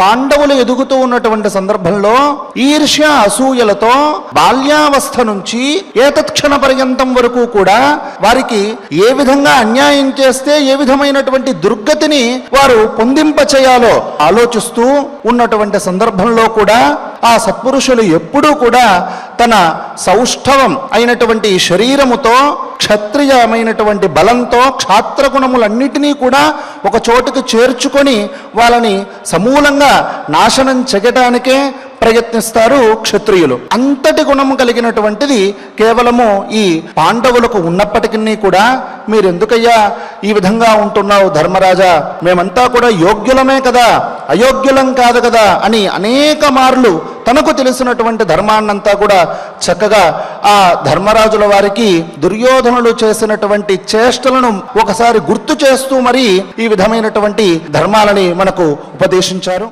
పాండవులు ఎదుగుతూ ఉన్నటువంటి సందర్భంలో ఈర్ష్య అసూయలతో బాల్యావస్థ నుంచి ఏతత్క్షణ పర్యంతం వరకు కూడా వారికి ఏ విధంగా అన్యాయం చేస్తే ఏ విధమైనటువంటి దుర్గతిని వారు పొందింప చేయాలో ఆలోచిస్తూ ఉన్నటువంటి సందర్భంలో కూడా ఆ సత్పురుషులు ఎప్పుడూ కూడా తన సౌష్ఠవం అయినటువంటి శరీరముతో క్షత్రియమైనటువంటి బలంతో క్షాత్రగుణములన్నిటినీ కూడా ఒక చోటుకు చేర్చుకొని వాళ్ళని సమూలంగా నాశనం చెయ్యటానికే ప్రయత్నిస్తారు క్షత్రియులు. అంతటి గుణము కలిగినటువంటిది కేవలము ఈ పాండవులకు ఉన్నప్పటికీ కూడా మీరెందుకయ్యా ఈ విధంగా ఉంటున్నావు ధర్మరాజా, మేమంతా కూడా యోగ్యులమే కదా, అయోగ్యులం కాదు కదా అని అనేక మార్లు తనకు తెలిసినటువంటి ధర్మాన్నంతా కూడా చక్కగా ఆ ధర్మరాజుల వారికి దుర్యోధనులు చేసినటువంటి చేష్టలను ఒకసారి గుర్తు చేస్తూ మరి ఈ విధమైనటువంటి ధర్మాలని మనకు ఉపదేశించారు.